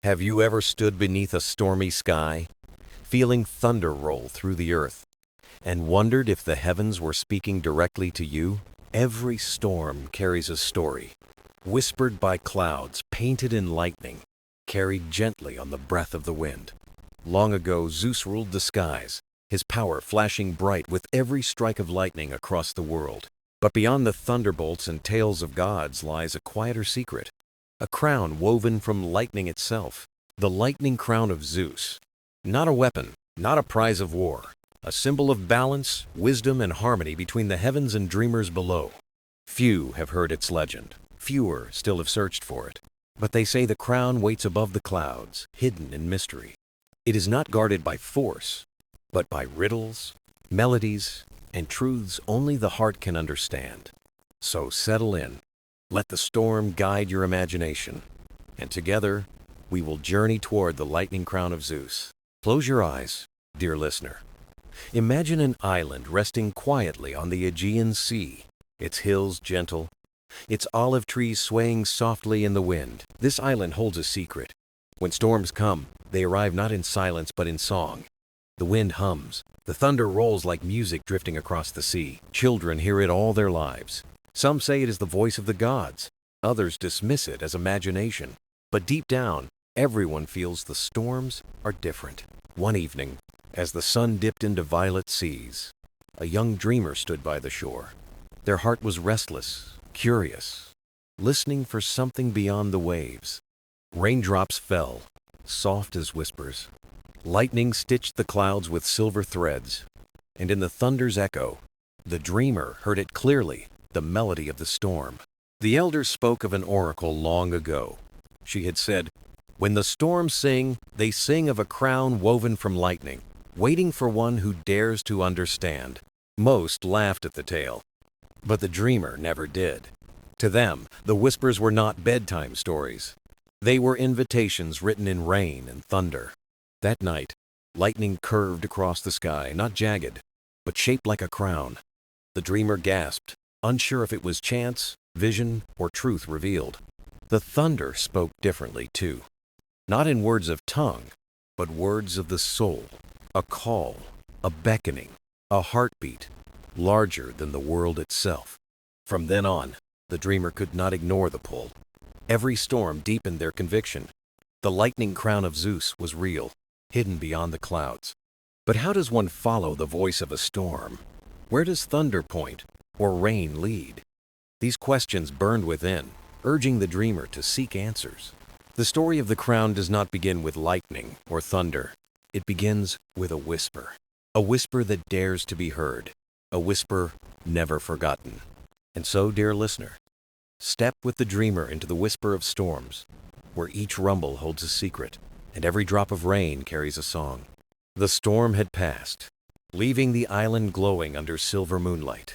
Have you ever stood beneath a stormy sky, feeling thunder roll through the earth, and wondered if the heavens were speaking directly to you? Every storm carries a story, whispered by clouds, painted in lightning, carried gently on the breath of the wind. Long ago, Zeus ruled the skies, his power flashing bright with every strike of lightning across the world. But beyond the thunderbolts and tales of gods lies a quieter secret, a crown woven from lightning itself, the Lightning Crown of Zeus. Not a weapon, not a prize of war, a symbol of balance, wisdom, and harmony between the heavens and dreamers below. Few have heard its legend, fewer still have searched for it, but they say the crown waits above the clouds, hidden in mystery. It is not guarded by force, but by riddles, melodies, and truths only the heart can understand. So settle in. Let the storm guide your imagination, and together we will journey toward the Lightning Crown of Zeus. Close your eyes, dear listener. Imagine an island resting quietly on the Aegean Sea, its hills gentle, its olive trees swaying softly in the wind. This island holds a secret. When storms come, they arrive not in silence but in song. The wind hums, the thunder rolls like music drifting across the sea. Children hear it all their lives. Some say it is the voice of the gods, others dismiss it as imagination. But deep down, everyone feels the storms are different. One evening, as the sun dipped into violet seas, a young dreamer stood by the shore. Their heart was restless, curious, listening for something beyond the waves. Raindrops fell, soft as whispers. Lightning stitched the clouds with silver threads, and in the thunder's echo, the dreamer heard it clearly, the melody of the storm. The elder spoke of an oracle long ago. She had said, "When the storms sing, they sing of a crown woven from lightning, waiting for one who dares to understand." Most laughed at the tale, but the dreamer never did. To them, the whispers were not bedtime stories. They were invitations written in rain and thunder. That night, lightning curved across the sky, not jagged, but shaped like a crown. The dreamer gasped, unsure if it was chance, vision, or truth revealed. The thunder spoke differently, too. Not in words of tongue, but words of the soul. A call, a beckoning, a heartbeat, larger than the world itself. From then on, the dreamer could not ignore the pull. Every storm deepened their conviction. The Lightning Crown of Zeus was real, hidden beyond the clouds. But how does one follow the voice of a storm? Where does thunder point, or rain lead? These questions burned within, urging the dreamer to seek answers. The story of the crown does not begin with lightning or thunder. It begins with a whisper that dares to be heard, a whisper never forgotten. And so, dear listener, step with the dreamer into the whisper of storms, where each rumble holds a secret, and every drop of rain carries a song. The storm had passed, leaving the island glowing under silver moonlight.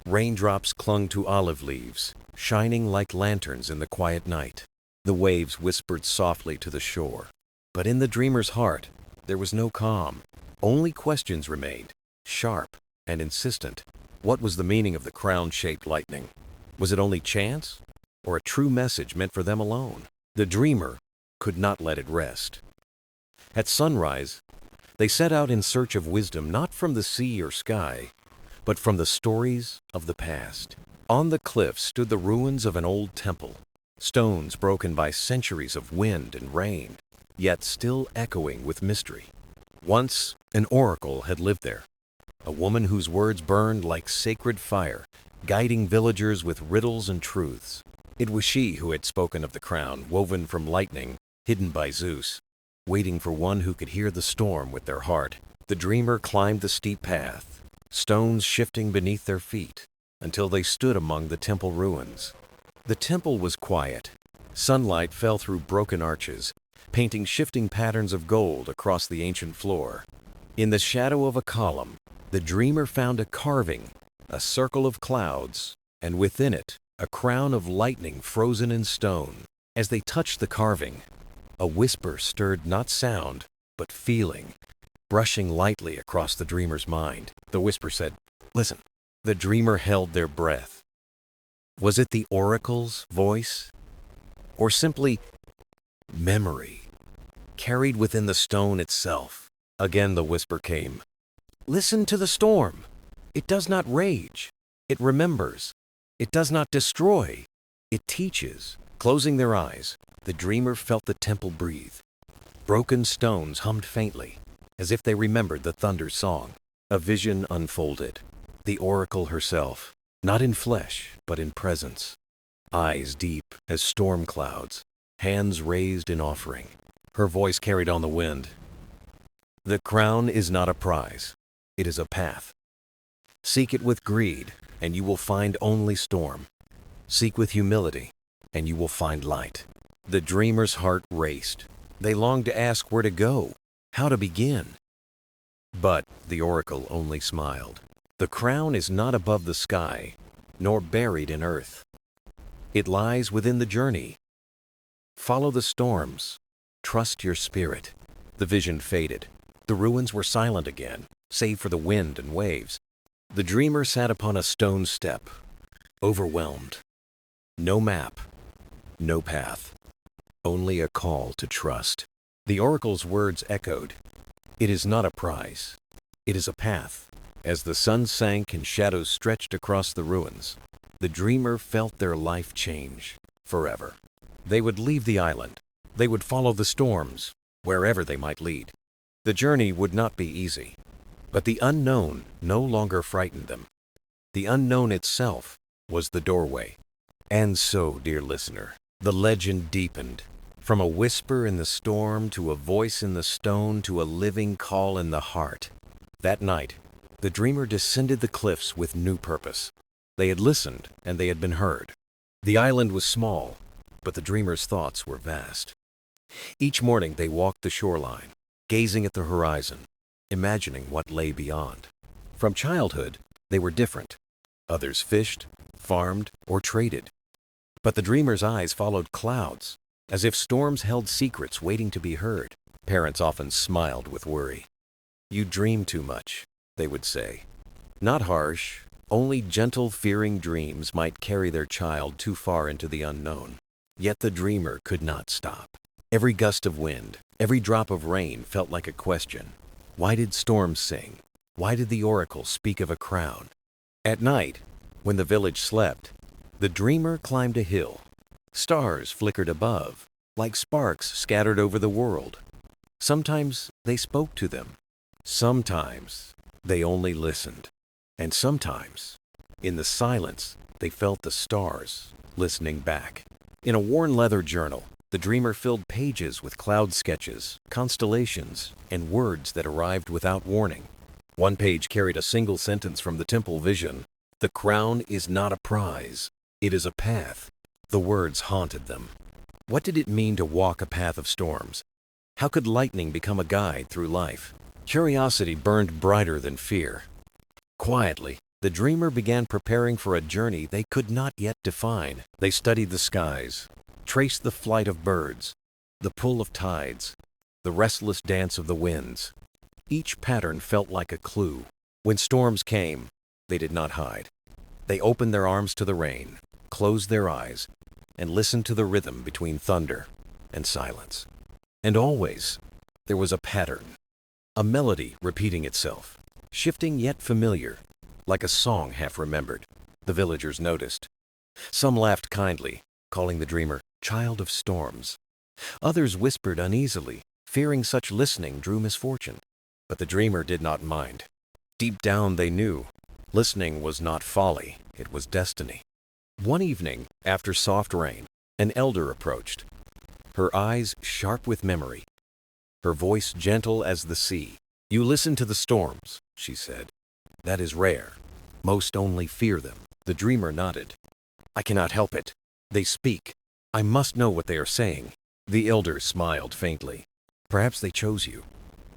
Raindrops clung to olive leaves, shining like lanterns in the quiet night. The waves whispered softly to the shore. But in the dreamer's heart, there was no calm. Only questions remained, sharp and insistent. What was the meaning of the crown-shaped lightning? Was it only chance, or a true message meant for them alone? The dreamer could not let it rest. At sunrise, they set out in search of wisdom, not from the sea or sky, but from the stories of the past. On the cliffs stood the ruins of an old temple, stones broken by centuries of wind and rain, yet still echoing with mystery. Once, an oracle had lived there, a woman whose words burned like sacred fire, guiding villagers with riddles and truths. It was she who had spoken of the crown woven from lightning, hidden by Zeus, waiting for one who could hear the storm with their heart. The dreamer climbed the steep path, stones shifting beneath their feet, until they stood among the temple ruins. The temple was quiet. Sunlight fell through broken arches, painting shifting patterns of gold across the ancient floor. In the shadow of a column, the dreamer found a carving, a circle of clouds, and within it, a crown of lightning frozen in stone. As they touched the carving, a whisper stirred not sound, but feeling, brushing lightly across the dreamer's mind. The whisper said, "Listen." The dreamer held their breath. Was it the oracle's voice? Or simply memory carried within the stone itself. Again the whisper came. Listen to the storm. It does not rage. It remembers. It does not destroy. It teaches. Closing their eyes, the dreamer felt the temple breathe. Broken stones hummed faintly, as if they remembered the thunder's song. A vision unfolded. The oracle herself, not in flesh, but in presence. Eyes deep as storm clouds, hands raised in offering. Her voice carried on the wind. The crown is not a prize. It is a path. Seek it with greed, and you will find only storm. Seek with humility, and you will find light. The dreamer's heart raced. They longed to ask where to go, how to begin. But the oracle only smiled. The crown is not above the sky, nor buried in earth. It lies within the journey. Follow the storms. Trust your spirit. The vision faded. The ruins were silent again, save for the wind and waves. The dreamer sat upon a stone step, overwhelmed. No map, no path, only a call to trust. The oracle's words echoed. It is not a prize. It is a path. As the sun sank and shadows stretched across the ruins, the dreamer felt their life change forever. They would leave the island. They would follow the storms, wherever they might lead. The journey would not be easy, but the unknown no longer frightened them. The unknown itself was the doorway. And so, dear listener, the legend deepened. From a whisper in the storm to a voice in the stone to a living call in the heart. That night, the dreamer descended the cliffs with new purpose. They had listened and they had been heard. The island was small, but the dreamer's thoughts were vast. Each morning they walked the shoreline, gazing at the horizon, imagining what lay beyond. From childhood, they were different. Others fished, farmed, or traded. But the dreamer's eyes followed clouds, as if storms held secrets waiting to be heard. Parents often smiled with worry. You dream too much, they would say. Not harsh, only gentle, fearing dreams might carry their child too far into the unknown. Yet the dreamer could not stop. Every gust of wind, every drop of rain felt like a question. Why did storms sing? Why did the oracle speak of a crown? At night, when the village slept, the dreamer climbed a hill. Stars flickered above, like sparks scattered over the world. Sometimes they spoke to them. Sometimes they only listened. And sometimes, in the silence, they felt the stars listening back. In a worn leather journal, the dreamer filled pages with cloud sketches, constellations, and words that arrived without warning. One page carried a single sentence from the temple vision. The crown is not a prize. It is a path. The words haunted them. What did it mean to walk a path of storms? How could lightning become a guide through life? Curiosity burned brighter than fear. Quietly, the dreamer began preparing for a journey they could not yet define. They studied the skies, traced the flight of birds, the pull of tides, the restless dance of the winds. Each pattern felt like a clue. When storms came, they did not hide. They opened their arms to the rain, closed their eyes, and listened to the rhythm between thunder and silence. And always, there was a pattern, a melody repeating itself, shifting yet familiar, like a song half remembered. The villagers noticed. Some laughed kindly, calling the dreamer child of storms. Others whispered uneasily, fearing such listening drew misfortune. But the dreamer did not mind. Deep down they knew, listening was not folly, it was destiny. One evening, after soft rain, an elder approached. Her eyes sharp with memory, her voice gentle as the sea. You listen to the storms, she said. That is rare. Most only fear them. The dreamer nodded. I cannot help it. They speak. I must know what they are saying. The elder smiled faintly. Perhaps they chose you.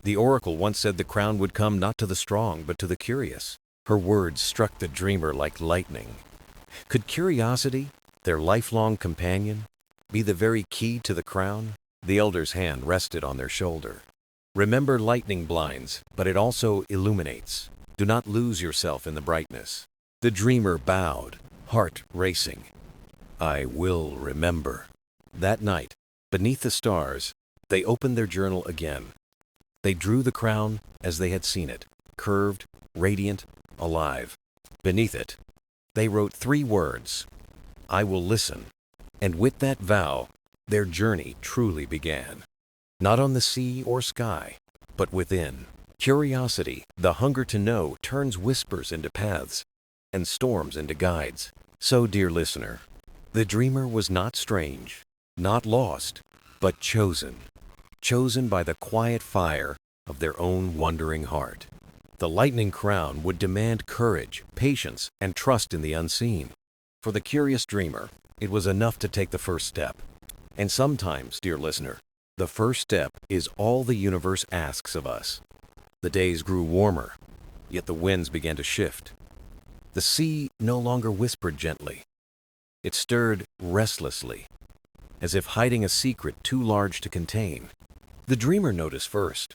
The oracle once said the crown would come not to the strong, but to the curious. Her words struck the dreamer like lightning. Could curiosity, their lifelong companion, be the very key to the crown? The elder's hand rested on their shoulder. Remember, lightning blinds, but it also illuminates. Do not lose yourself in the brightness. The dreamer bowed, heart racing. I will remember. That night, beneath the stars, They opened their journal again. They drew the crown as they had seen it, curved, radiant, alive. Beneath it, they wrote 3 words: I will listen. And with that vow, their journey truly began. Not on the sea or sky, but within. Curiosity, the hunger to know, turns whispers into paths and storms into guides. So, dear listener, the dreamer was not strange, not lost, but chosen. Chosen by the quiet fire of their own wondering heart. The Lightning Crown would demand courage, patience, and trust in the unseen. For the curious dreamer, it was enough to take the first step. And sometimes, dear listener, the first step is all the universe asks of us. The days grew warmer, yet the winds began to shift. The sea no longer whispered gently. It stirred restlessly, as if hiding a secret too large to contain. The dreamer noticed first.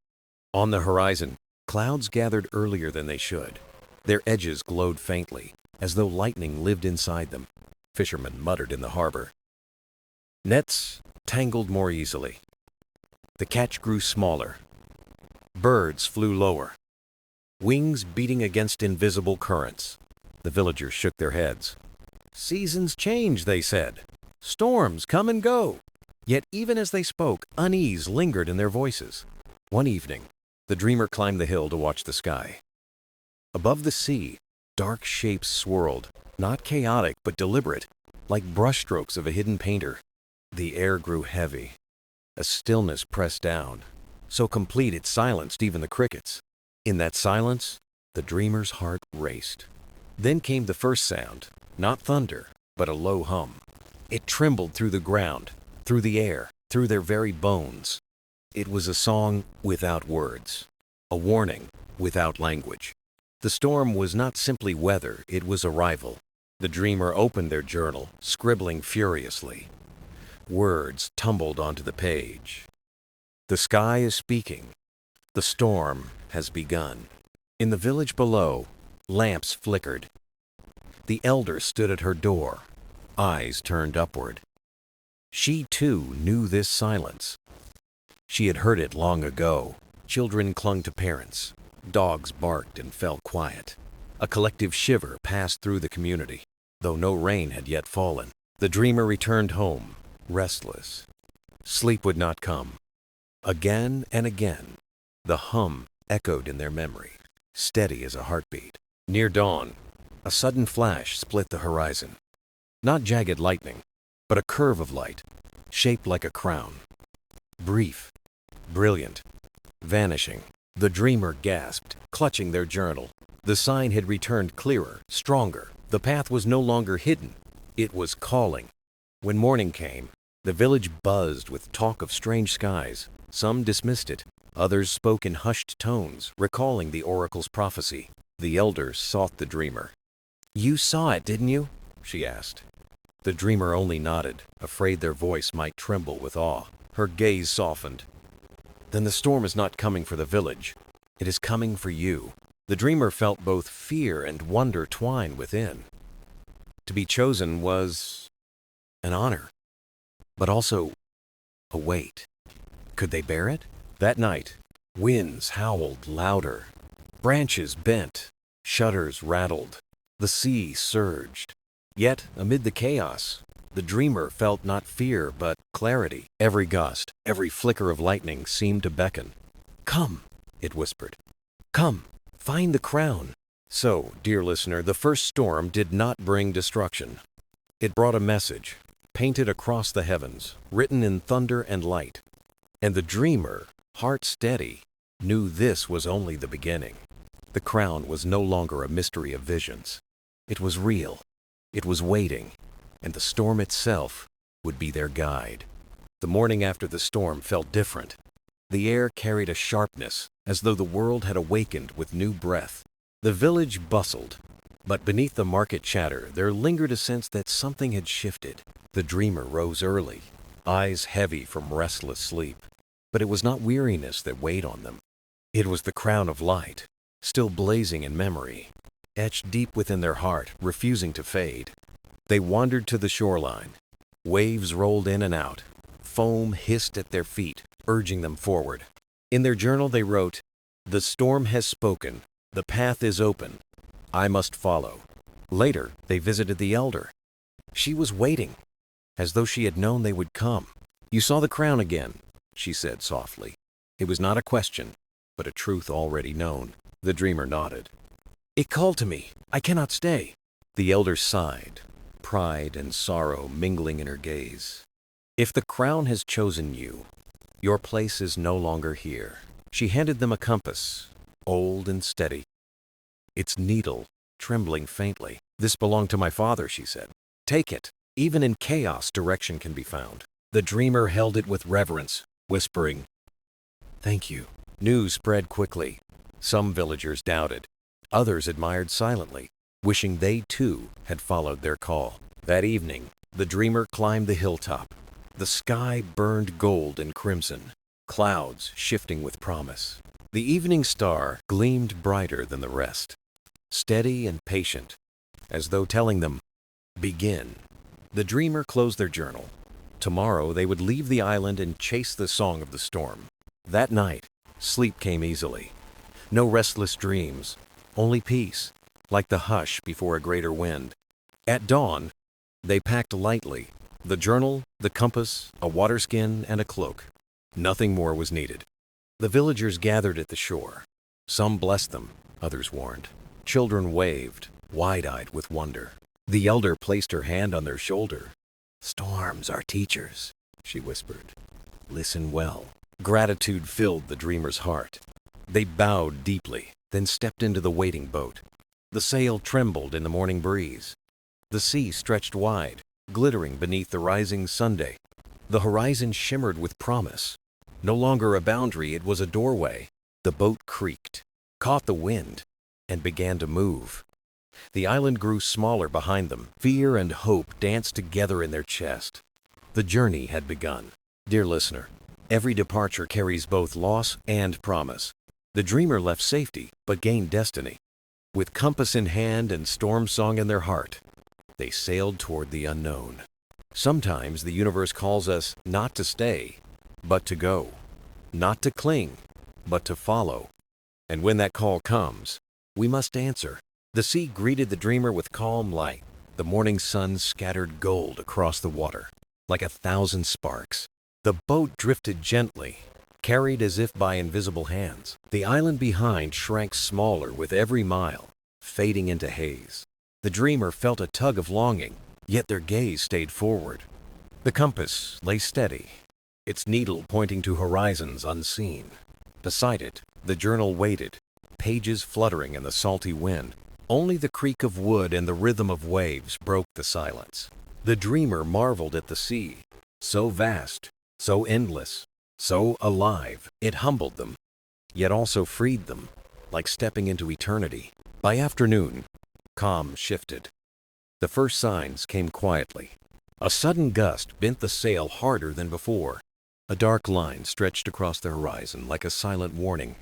On the horizon, clouds gathered earlier than they should. Their edges glowed faintly, as though lightning lived inside them. Fishermen muttered in the harbor. Nets tangled more easily. The catch grew smaller. Birds flew lower, wings beating against invisible currents. The villagers shook their heads. Seasons change, they said. Storms come and go. Yet even as they spoke, unease lingered in their voices. One evening, the dreamer climbed the hill to watch the sky. Above the sea, dark shapes swirled, not chaotic but deliberate, like brushstrokes of a hidden painter. The air grew heavy. A stillness pressed down, so complete it silenced even the crickets. In that silence, the dreamer's heart raced. Then came the first sound, not thunder, but a low hum. It trembled through the ground, through the air, through their very bones. It was a song without words, a warning without language. The storm was not simply weather, it was arrival. The dreamer opened their journal, scribbling furiously. Words tumbled onto the page. The sky is speaking. The storm has begun. In the village below, lamps flickered. The elder stood at her door, eyes turned upward. She, too, knew this silence. She had heard it long ago. Children clung to parents. Dogs barked and fell quiet. A collective shiver passed through the community, though no rain had yet fallen. The dreamer returned home, restless. Sleep would not come. Again and again, the hum echoed in their memory, steady as a heartbeat. Near dawn, a sudden flash split the horizon. Not jagged lightning, but a curve of light, shaped like a crown. Brief, brilliant, vanishing. The dreamer gasped, clutching their journal. The sign had returned clearer, stronger. The path was no longer hidden. It was calling. When morning came, the village buzzed with talk of strange skies. Some dismissed it. Others spoke in hushed tones, recalling the oracle's prophecy. The elders sought the dreamer. "You saw it, didn't you?" she asked. The dreamer only nodded, afraid their voice might tremble with awe. Her gaze softened. "Then the storm is not coming for the village. It is coming for you." The dreamer felt both fear and wonder twine within. To be chosen was an honor, but also a weight. Could they bear it? That night, winds howled louder. Branches bent, shutters rattled. The sea surged. Yet, amid the chaos, the dreamer felt not fear, but clarity. Every gust, every flicker of lightning seemed to beckon. "Come," it whispered. "Come, find the crown." So, dear listener, the first storm did not bring destruction. It brought a message, painted across the heavens, written in thunder and light. And the dreamer, heart steady, knew this was only the beginning. The crown was no longer a mystery of visions. It was real. It was waiting, and the storm itself would be their guide. The morning after the storm felt different. The air carried a sharpness, as though the world had awakened with new breath. The village bustled, but beneath the market chatter there lingered a sense that something had shifted. The dreamer rose early, eyes heavy from restless sleep. But it was not weariness that weighed on them. It was the crown of light, still blazing in memory, etched deep within their heart, refusing to fade. They wandered to the shoreline. Waves rolled in and out. Foam hissed at their feet, urging them forward. In their journal they wrote, "The storm has spoken. The path is open. I must follow." Later, they visited the elder. She was waiting, as though she had known they would come. "You saw the crown again," she said softly. It was not a question, but a truth already known. The dreamer nodded. "It called to me. I cannot stay." The elder sighed, pride and sorrow mingling in her gaze. "If the crown has chosen you, your place is no longer here." She handed them a compass, old and steady, its needle trembling faintly. "This belonged to my father," she said. "Take it. Even in chaos, direction can be found." The dreamer held it with reverence, whispering, "Thank you." News spread quickly. Some villagers doubted. Others admired silently, wishing they too had followed their call. That evening, the dreamer climbed the hilltop. The sky burned gold and crimson, clouds shifting with promise. The evening star gleamed brighter than the rest, steady and patient, as though telling them, "Begin." The dreamer closed their journal. Tomorrow they would leave the island and chase the song of the storm. That night, sleep came easily. No restless dreams, only peace, like the hush before a greater wind. At dawn, they packed lightly, the journal, the compass, a waterskin, and a cloak. Nothing more was needed. The villagers gathered at the shore. Some blessed them, others warned. Children waved, wide-eyed with wonder. The elder placed her hand on their shoulder. "Storms are teachers," she whispered. "Listen well." Gratitude filled the dreamer's heart. They bowed deeply, then stepped into the waiting boat. The sail trembled in the morning breeze. The sea stretched wide, glittering beneath the rising sunday. The horizon shimmered with promise. No longer a boundary, it was a doorway. The boat creaked, caught the wind, and began to move. The island grew smaller behind them. Fear and hope danced together in their chest. The journey had begun. Dear listener, every departure carries both loss and promise. The dreamer left safety, but gained destiny. With compass in hand and storm song in their heart, they sailed toward the unknown. Sometimes the universe calls us not to stay, but to go. Not to cling, but to follow. And when that call comes, we must answer. The sea greeted the dreamer with calm light. The morning sun scattered gold across the water, like 1,000 sparks. The boat drifted gently, carried as if by invisible hands. The island behind shrank smaller with every mile, fading into haze. The dreamer felt a tug of longing, yet their gaze stayed forward. The compass lay steady, its needle pointing to horizons unseen. Beside it, the journal waited, pages fluttering in the salty wind. Only the creak of wood and the rhythm of waves broke the silence. The dreamer marveled at the sea, so vast, so endless, so alive. It humbled them, yet also freed them, like stepping into eternity. By afternoon, calm shifted. The first signs came quietly. A sudden gust bent the sail harder than before. A dark line stretched across the horizon like a silent warning.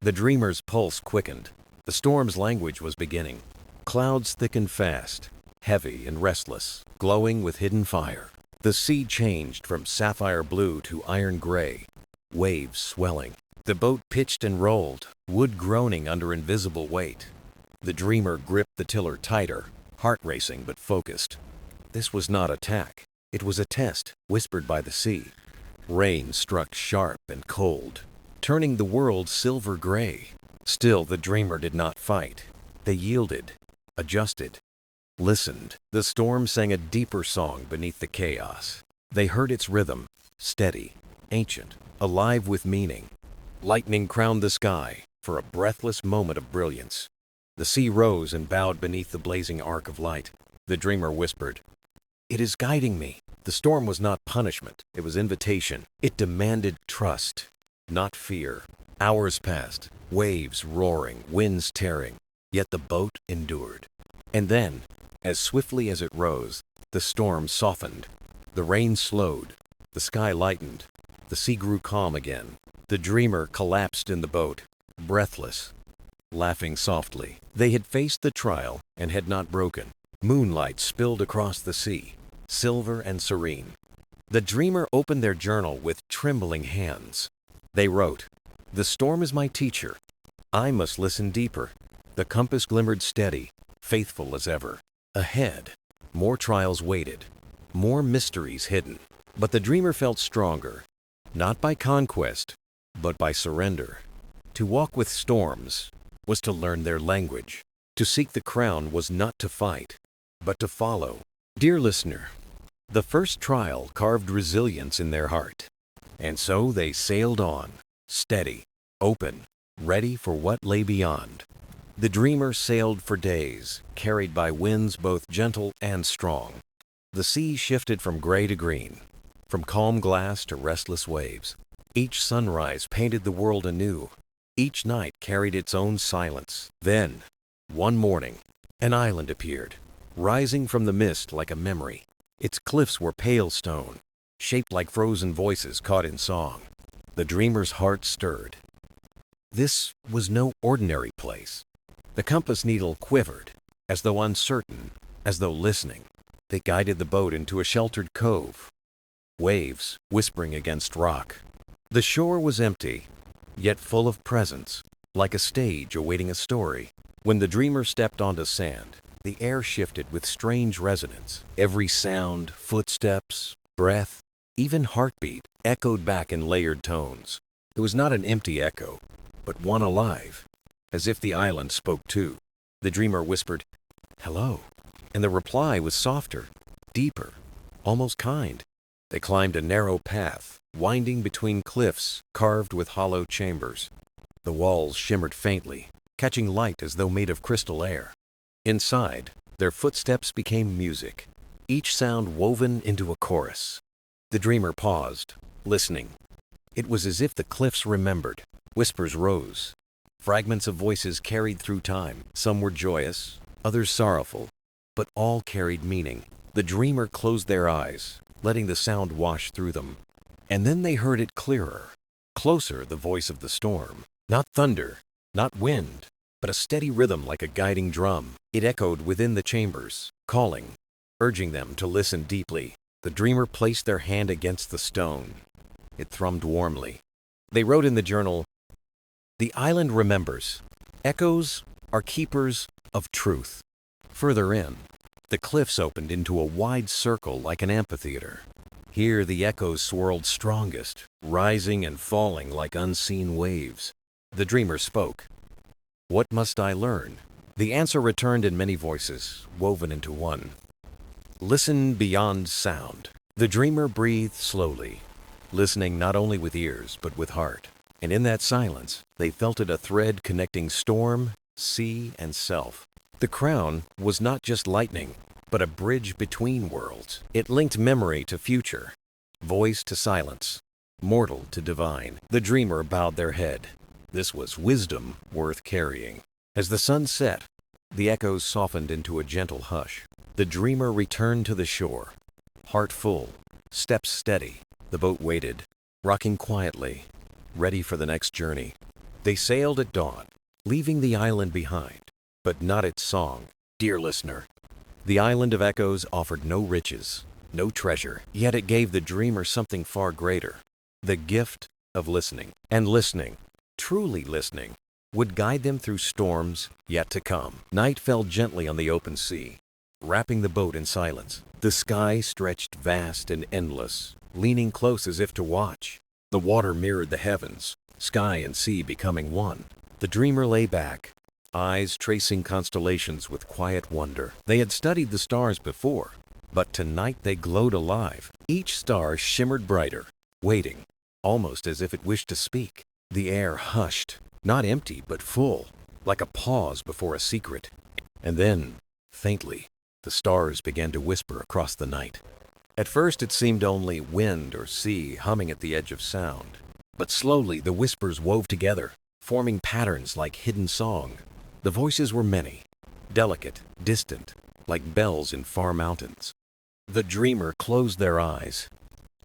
The dreamer's pulse quickened. The storm's language was beginning. Clouds thickened fast, heavy and restless, glowing with hidden fire. The sea changed from sapphire blue to iron gray, waves swelling. The boat pitched and rolled, wood groaning under invisible weight. The dreamer gripped the tiller tighter, heart racing but focused. This was not attack. It was a test, whispered by the sea. Rain struck sharp and cold, turning the world silver gray. Still, the dreamer did not fight. They yielded, adjusted, listened. The storm sang a deeper song beneath the chaos. They heard its rhythm, steady, ancient, alive with meaning. Lightning crowned the sky for a breathless moment of brilliance. The sea rose and bowed beneath the blazing arc of light. The dreamer whispered, "It is guiding me." The storm was not punishment, it was invitation. It demanded trust, not fear. Hours passed, waves roaring, winds tearing, yet the boat endured. And then, as swiftly as it rose, the storm softened. The rain slowed, the sky lightened, the sea grew calm again. The dreamer collapsed in the boat, breathless, laughing softly. They had faced the trial and had not broken. Moonlight spilled across the sea, silver and serene. The dreamer opened their journal with trembling hands. They wrote, "The storm is my teacher. I must listen deeper." The compass glimmered steady, faithful as ever. Ahead, more trials waited, more mysteries hidden. But the dreamer felt stronger, not by conquest, but by surrender. To walk with storms was to learn their language. To seek the crown was not to fight, but to follow. Dear listener, the first trial carved resilience in their heart. And so they sailed on, steady, open, ready for what lay beyond. The dreamer sailed for days, carried by winds both gentle and strong. The sea shifted from gray to green, from calm glass to restless waves. Each sunrise painted the world anew. Each night carried its own silence. Then, one morning, an island appeared, rising from the mist like a memory. Its cliffs were pale stone, shaped like frozen voices caught in song. The dreamer's heart stirred. This was no ordinary place. The compass needle quivered, as though uncertain, as though listening. They guided the boat into a sheltered cove, waves whispering against rock. The shore was empty, yet full of presence, like a stage awaiting a story. When the dreamer stepped onto sand, the air shifted with strange resonance. Every sound, footsteps, breath, even heartbeat echoed back in layered tones. It was not an empty echo, but one alive, as if the island spoke too. The dreamer whispered, "Hello," and the reply was softer, deeper, almost kind. They climbed a narrow path, winding between cliffs carved with hollow chambers. The walls shimmered faintly, catching light as though made of crystal air. Inside, their footsteps became music, each sound woven into a chorus. The dreamer paused, listening. It was as if the cliffs remembered. Whispers rose. Fragments of voices carried through time. Some were joyous, others sorrowful, but all carried meaning. The dreamer closed their eyes, letting the sound wash through them. And then they heard it clearer. Closer, the voice of the storm. Not thunder, not wind, but a steady rhythm like a guiding drum. It echoed within the chambers, calling, urging them to listen deeply. The dreamer placed their hand against the stone. It thrummed warmly. They wrote in the journal, "The island remembers. Echoes are keepers of truth." Further in, the cliffs opened into a wide circle like an amphitheater. Here the echoes swirled strongest, rising and falling like unseen waves. The dreamer spoke. "What must I learn?" The answer returned in many voices, woven into one. "Listen beyond sound." The dreamer breathed slowly, listening not only with ears but with heart. And in that silence, they felt it a thread connecting storm, sea, and self. The crown was not just lightning, but a bridge between worlds. It linked memory to future, voice to silence, mortal to divine. The dreamer bowed their head. This was wisdom worth carrying. As the sun set, the echoes softened into a gentle hush. The dreamer returned to the shore, heart full, steps steady. The boat waited, rocking quietly, ready for the next journey. They sailed at dawn, leaving the island behind, but not its song. Dear listener, the island of echoes offered no riches, no treasure, yet it gave the dreamer something far greater, the gift of listening. And listening, truly listening, would guide them through storms yet to come. Night fell gently on the open sea, wrapping the boat in silence. The sky stretched vast and endless, leaning close as if to watch. The water mirrored the heavens, sky and sea becoming one. The dreamer lay back, eyes tracing constellations with quiet wonder. They had studied the stars before, but tonight they glowed alive. Each star shimmered brighter, waiting, almost as if it wished to speak. The air hushed, not empty but full, like a pause before a secret. And then, faintly, the stars began to whisper across the night. At first it seemed only wind or sea humming at the edge of sound. But slowly the whispers wove together, forming patterns like hidden song. The voices were many, delicate, distant, like bells in far mountains. The dreamer closed their eyes,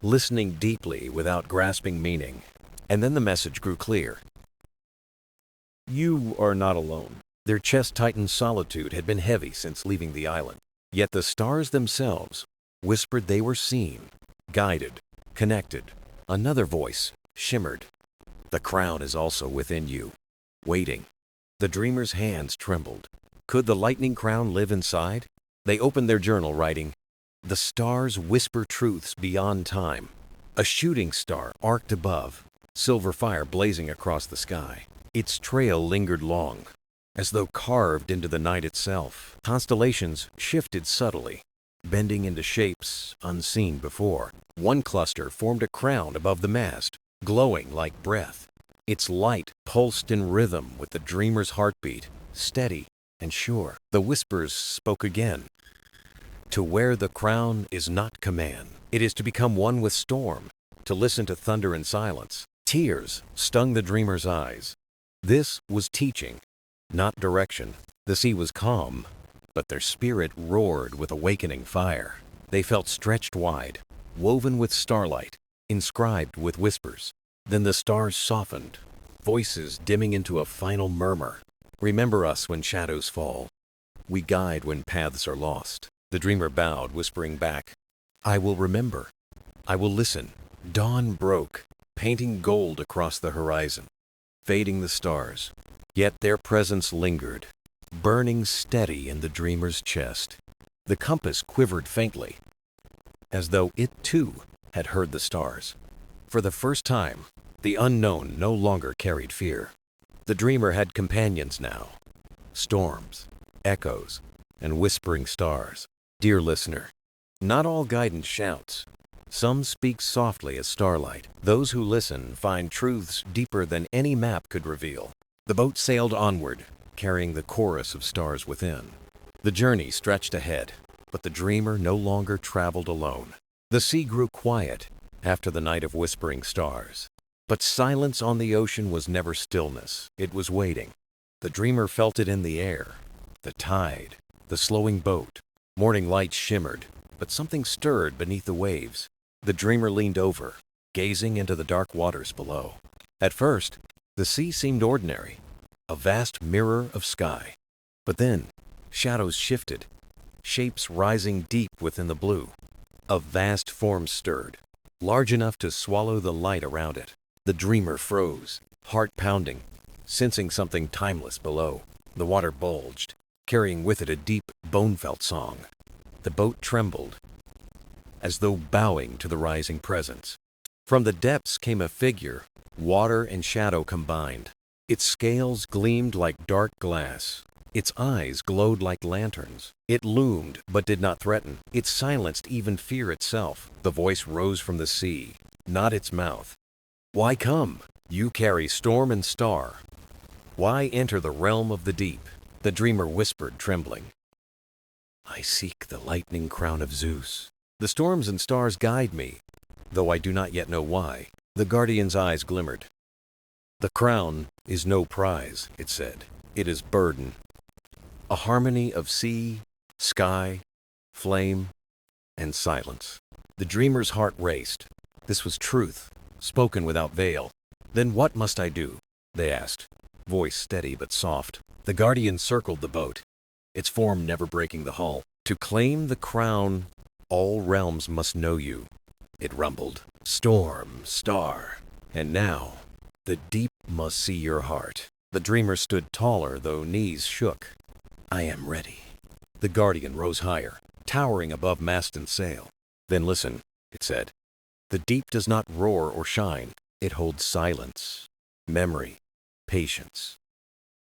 listening deeply without grasping meaning. And then the message grew clear. You are not alone. Their chest-tightened solitude had been heavy since leaving the island. Yet the stars themselves whispered they were seen, guided, connected. Another voice shimmered. The crown is also within you, waiting. The dreamer's hands trembled. Could the lightning crown live inside? They opened their journal, writing, "The stars whisper truths beyond time." A shooting star arced above, silver fire blazing across the sky. Its trail lingered long, as though carved into the night itself. Constellations shifted subtly, bending into shapes unseen before. One cluster formed a crown above the mast, glowing like breath. Its light pulsed in rhythm with the dreamer's heartbeat, steady and sure. The whispers spoke again. To wear the crown is not command. It is to become one with storm, to listen to thunder in silence. Tears stung the dreamer's eyes. This was teaching, not direction. The sea was calm, but their spirit roared with awakening fire. They felt stretched wide, woven with starlight, inscribed with whispers. Then the stars softened, voices dimming into a final murmur. Remember us when shadows fall. We guide when paths are lost. The dreamer bowed, whispering back, I will remember. I will listen. Dawn broke, painting gold across the horizon, fading the stars. Yet their presence lingered, burning steady in the dreamer's chest. The compass quivered faintly, as though it too had heard the stars. For the first time, the unknown no longer carried fear. The dreamer had companions now, storms, echoes, and whispering stars. Dear listener, not all guidance shouts. Some speak softly as starlight. Those who listen find truths deeper than any map could reveal. The boat sailed onward, carrying the chorus of stars within. The journey stretched ahead, but the dreamer no longer traveled alone. The sea grew quiet after the night of whispering stars. But silence on the ocean was never stillness. It was waiting. The dreamer felt it in the air, the tide, the slowing boat. Morning light shimmered, but something stirred beneath the waves. The dreamer leaned over, gazing into the dark waters below. At first, the sea seemed ordinary, a vast mirror of sky. But then, shadows shifted, shapes rising deep within the blue. A vast form stirred, large enough to swallow the light around it. The dreamer froze, heart pounding, sensing something timeless below. The water bulged, carrying with it a deep, bone-felt song. The boat trembled, as though bowing to the rising presence. From the depths came a figure, water and shadow combined. Its scales gleamed like dark glass. Its eyes glowed like lanterns. It loomed, but did not threaten. It silenced even fear itself. The voice rose from the sea, not its mouth. Why come? You carry storm and star. Why enter the realm of the deep? The dreamer whispered, trembling. I seek the lightning crown of Zeus. The storms and stars guide me, though I do not yet know why. The guardian's eyes glimmered. The crown is no prize, it said. It is burden. A harmony of sea, sky, flame, and silence. The dreamer's heart raced. This was truth, spoken without veil. Then what must I do? They asked, voice steady but soft. The guardian circled the boat, its form never breaking the hull. To claim the crown, all realms must know you, it rumbled. Storm, star, and now, the deep must see your heart. The dreamer stood taller, though knees shook. I am ready. The guardian rose higher, towering above mast and sail. Then listen, it said. The deep does not roar or shine. It holds silence, memory, patience.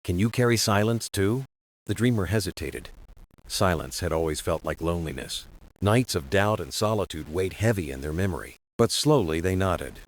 Can you carry silence too? The dreamer hesitated. Silence had always felt like loneliness. Nights of doubt and solitude weighed heavy in their memory. But slowly they nodded.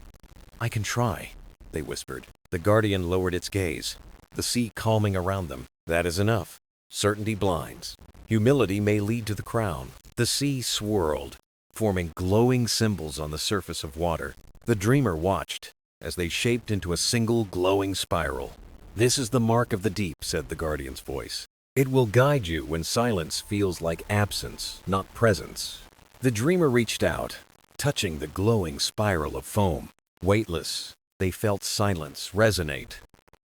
I can try, they whispered. The guardian lowered its gaze, the sea calming around them. That is enough. Certainty blinds. Humility may lead to the crown. The sea swirled, forming glowing symbols on the surface of water. The dreamer watched as they shaped into a single glowing spiral. This is the mark of the deep, said the guardian's voice. It will guide you when silence feels like absence, not presence. The dreamer reached out, touching the glowing spiral of foam. Weightless, they felt silence resonate,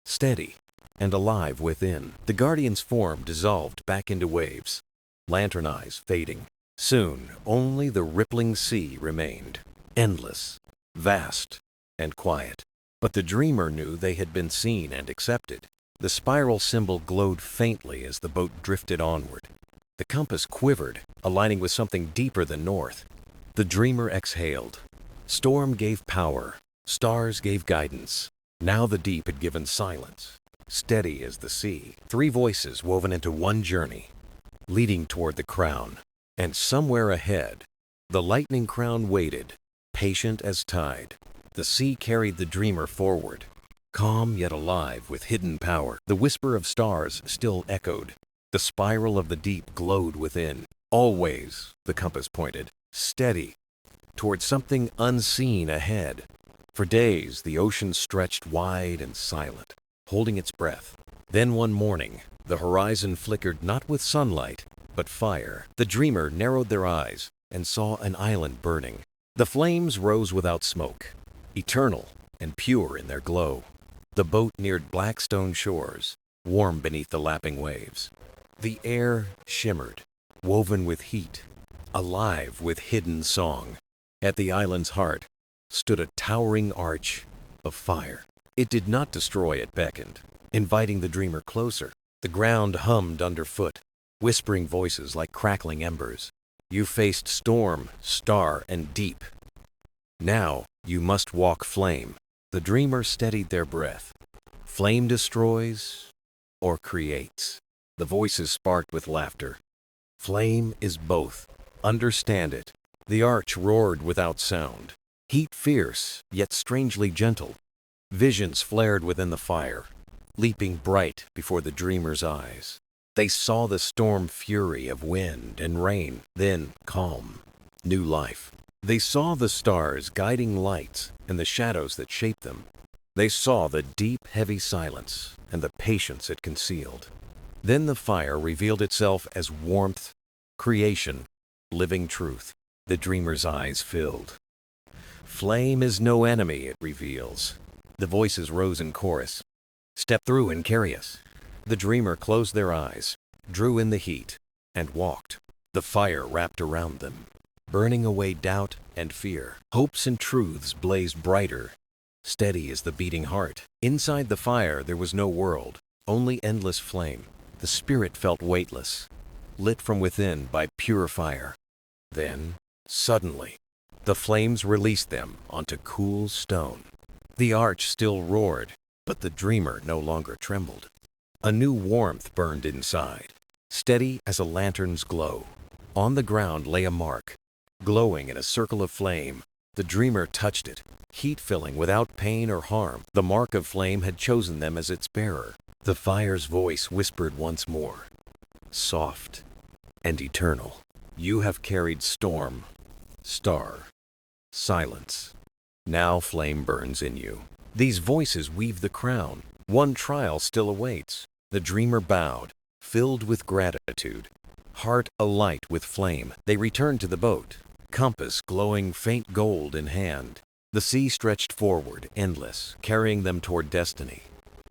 steady and alive within. The guardian's form dissolved back into waves, lantern eyes fading. Soon, only the rippling sea remained. endless, vast, and quiet. But the dreamer knew they had been seen and accepted. The spiral symbol glowed faintly as the boat drifted onward. The compass quivered, aligning with something deeper than north. The dreamer exhaled. Storm gave power. Stars gave guidance. Now the deep had given silence, steady as the sea. Three voices woven into one journey, leading toward the crown. And somewhere ahead, the Lightning Crown waited, patient as tide. The sea carried the dreamer forward, calm yet alive with hidden power. The whisper of stars still echoed. The spiral of the deep glowed within. Always, the compass pointed, steady, toward something unseen ahead. For days, the ocean stretched wide and silent, holding its breath. Then one morning, the horizon flickered not with sunlight, but fire. The dreamer narrowed their eyes and saw an island burning. The flames rose without smoke, eternal and pure in their glow. The boat neared black stone shores, warm beneath the lapping waves. The air shimmered, woven with heat, alive with hidden song. At the island's heart stood a towering arch of fire. It did not destroy, it beckoned, inviting the dreamer closer. The ground hummed underfoot, whispering voices like crackling embers. You faced storm, star, and deep. Now you must walk flame. The dreamer steadied their breath. Flame destroys or creates. The voices sparked with laughter. Flame is both. Understand it. The arch roared without sound. Heat fierce, yet strangely gentle. Visions flared within the fire, leaping bright before the dreamer's eyes. They saw the storm fury of wind and rain, then calm, new life. They saw the stars guiding lights and the shadows that shaped them. They saw the deep, heavy silence and the patience it concealed. Then the fire revealed itself as warmth, creation, living truth. The dreamer's eyes filled. Flame is no enemy, it reveals. The voices rose in chorus. Step through and carry us. The dreamer closed their eyes, drew in the heat, and walked. The fire wrapped around them, burning away doubt and fear. Hopes and truths blazed brighter, steady as the beating heart. Inside the fire there was no world, only endless flame. The spirit felt weightless, lit from within by pure fire. Then, suddenly, the flames released them onto cool stone. The arch still roared, but the dreamer no longer trembled. A new warmth burned inside, steady as a lantern's glow. On the ground lay a mark, glowing in a circle of flame. The dreamer touched it, heat-filling without pain or harm. The mark of flame had chosen them as its bearer. The fire's voice whispered once more, soft and eternal. You have carried storm, star, silence. Now flame burns in you. These voices weave the crown. One trial still awaits. The dreamer bowed, filled with gratitude, heart alight with flame. They returned to the boat, compass glowing faint gold in hand. The sea stretched forward, endless, carrying them toward destiny.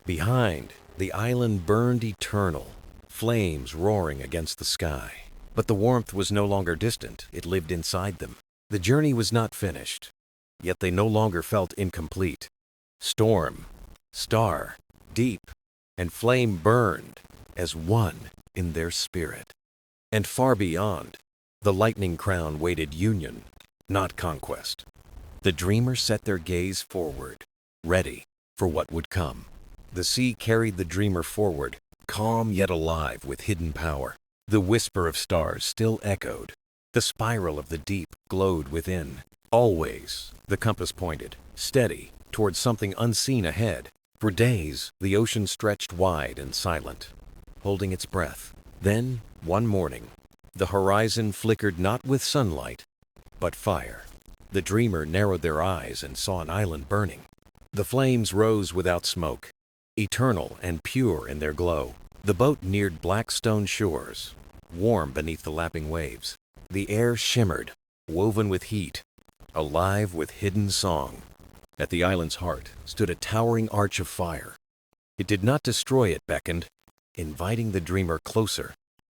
Behind, the island burned eternal, flames roaring against the sky. But the warmth was no longer distant, it lived inside them. The journey was not finished, yet they no longer felt incomplete. Storm, star, deep, and flame burned as one in their spirit. And far beyond, the Lightning Crown waited union, not conquest. The dreamers set their gaze forward, ready for what would come. The sea carried the dreamer forward, calm yet alive with hidden power. The whisper of stars still echoed. The spiral of the deep glowed within. Always, the compass pointed, steady, towards something unseen ahead. For days, the ocean stretched wide and silent, holding its breath. Then, one morning, the horizon flickered not with sunlight, but fire. The dreamer narrowed their eyes and saw an island burning. The flames rose without smoke, eternal and pure in their glow. The boat neared black stone shores, warm beneath the lapping waves. The air shimmered, woven with heat, alive with hidden song. At the island's heart stood a towering arch of fire. It did not destroy, it beckoned, inviting the dreamer closer.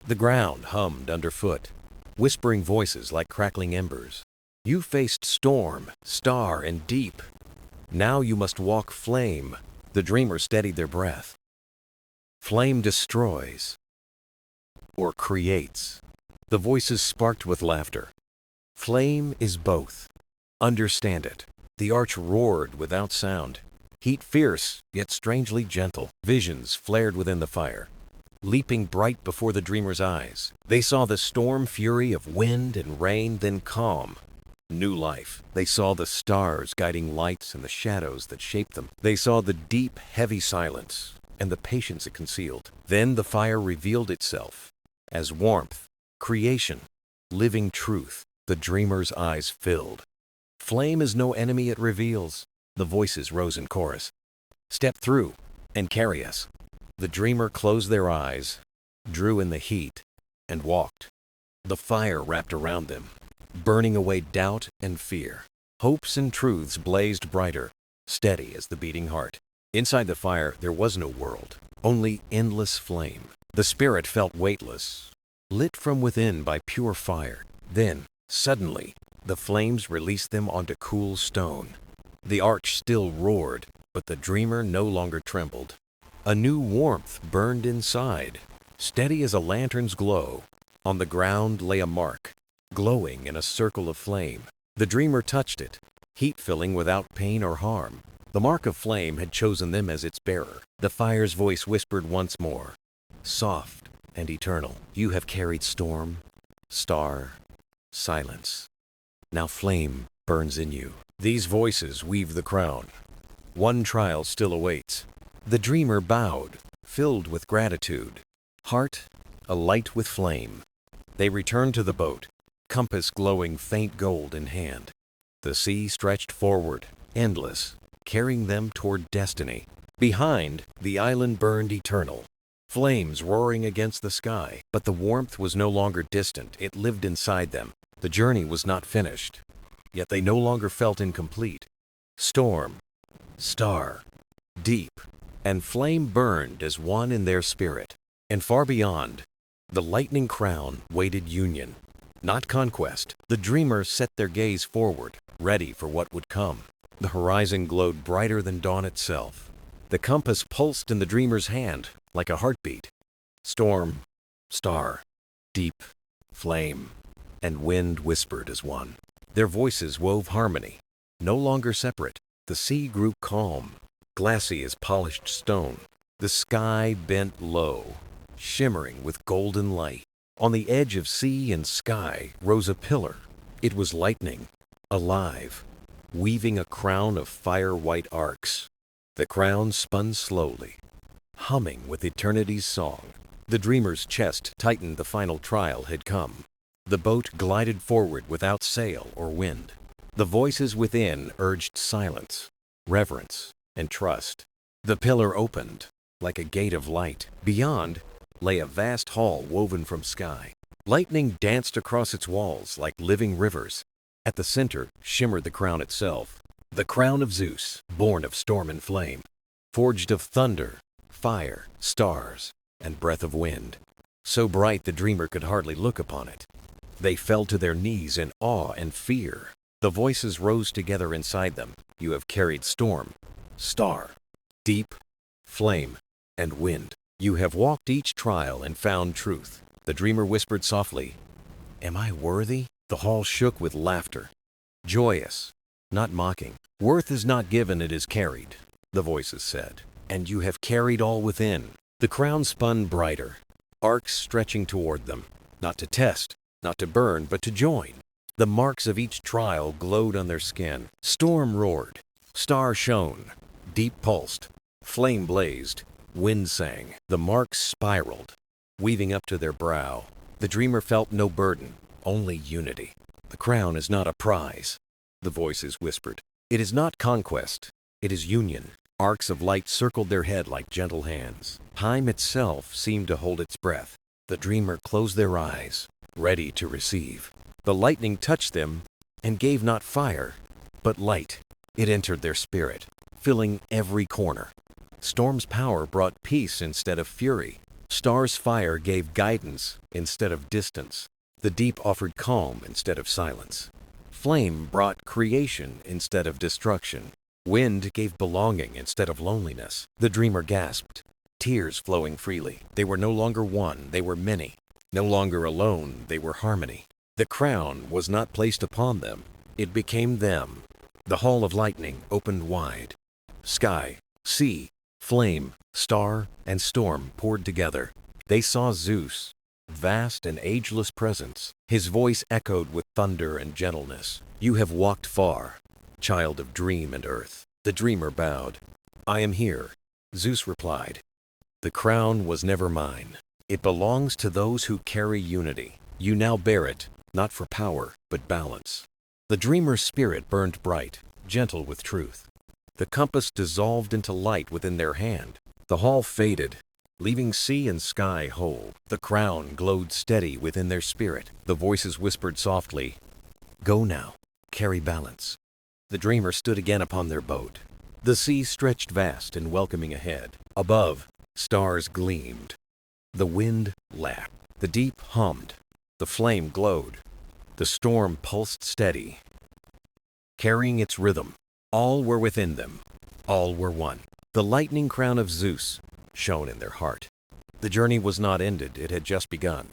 The ground hummed underfoot, whispering voices like crackling embers. You faced storm, star, and deep. Now you must walk flame. The dreamer steadied their breath. Flame destroys or creates. The voices sparked with laughter. Flame is both. Understand it. The arch roared without sound. Heat fierce, yet strangely gentle. Visions flared within the fire, leaping bright before the dreamer's eyes. They saw the storm fury of wind and rain, then calm. New life. They saw the stars guiding lights and the shadows that shaped them. They saw the deep, heavy silence and the patience it concealed. Then the fire revealed itself as warmth, creation, living truth. The dreamer's eyes filled. Flame is no enemy it reveals. The voices rose in chorus. Step through and carry us. The dreamer closed their eyes, drew in the heat, and walked. The fire wrapped around them, burning away doubt and fear. Hopes and truths blazed brighter, steady as the beating heart. Inside the fire there was no world, only endless flame. The spirit felt weightless, lit from within by pure fire. Then, suddenly, the flames released them onto cool stone. The arch still roared, but the dreamer no longer trembled. A new warmth burned inside, steady as a lantern's glow. On the ground lay a mark, glowing in a circle of flame. The dreamer touched it, heat filling without pain or harm. The mark of flame had chosen them as its bearer. The fire's voice whispered once more, soft and eternal. You have carried storm, star, silence. Now flame burns in you. These voices weave the crown. One trial still awaits. The dreamer bowed, filled with gratitude, heart alight with flame. They returned to the boat, compass glowing faint gold in hand. The sea stretched forward, endless, carrying them toward destiny. Behind, the island burned eternal, flames roaring against the sky. But the warmth was no longer distant, it lived inside them. The journey was not finished, yet they no longer felt incomplete. Storm, star, deep, and flame burned as one in their spirit. And far beyond, the lightning crown waited union, not conquest. The dreamers set their gaze forward, ready for what would come. The horizon glowed brighter than dawn itself. The compass pulsed in the dreamer's hand like a heartbeat. Storm, star, deep, flame, and wind whispered as one. Their voices wove harmony, no longer separate. The sea grew calm, glassy as polished stone. The sky bent low, shimmering with golden light. On the edge of sea and sky rose a pillar. It was lightning, alive, weaving a crown of fire-white arcs. The crown spun slowly, humming with eternity's song. The dreamer's chest tightened. The final trial had come. The boat glided forward without sail or wind. The voices within urged silence, reverence, and trust. The pillar opened, like a gate of light. Beyond lay a vast hall woven from sky. Lightning danced across its walls like living rivers. At the center shimmered the crown itself, the crown of Zeus, born of storm and flame, forged of thunder, fire, stars, and breath of wind. So bright the dreamer could hardly look upon it. They fell to their knees in awe and fear. The voices rose together inside them. You have carried storm, star, deep, flame, and wind. You have walked each trial and found truth. The dreamer whispered softly, "Am I worthy?" The hall shook with laughter, joyous, not mocking. "Worth is not given, it is carried," the voices said. "And you have carried all within." The crown spun brighter, arcs stretching toward them, not to test, not to burn, but to join. The marks of each trial glowed on their skin. Storm roared, star shone, deep pulsed, flame blazed, wind sang. The marks spiraled, weaving up to their brow. The dreamer felt no burden, only unity. "The crown is not a prize," the voices whispered. "It is not conquest, it is union." Arcs of light circled their head like gentle hands. Time itself seemed to hold its breath. The dreamer closed their eyes, ready to receive. The lightning touched them and gave not fire, but light. It entered their spirit, filling every corner. Storm's power brought peace instead of fury. Star's fire gave guidance instead of distance. The deep offered calm instead of silence. flame brought creation instead of destruction. Wind gave belonging instead of loneliness. The dreamer gasped, tears flowing freely. They were no longer one, they were many. No longer alone, they were harmony. The crown was not placed upon them, it became them. The hall of lightning opened wide. Sky, sea, flame, star, and storm poured together. They saw Zeus, vast and ageless presence. His voice echoed with thunder and gentleness. "You have walked far, child of dream and earth." The dreamer bowed. "I am here," Zeus replied. "The crown was never mine. It belongs to those who carry unity. You now bear it, not for power, but balance." The dreamer's spirit burned bright, gentle with truth. The compass dissolved into light within their hand. The hall faded, leaving sea and sky whole. The crown glowed steady within their spirit. The voices whispered softly, "Go now, carry balance." The dreamer stood again upon their boat. The sea stretched vast and welcoming ahead. Above, stars gleamed. The wind laughed. The deep hummed. The flame glowed. The storm pulsed steady, carrying its rhythm. All were within them. All were one. The lightning crown of Zeus shone in their heart. The journey was not ended, it had just begun.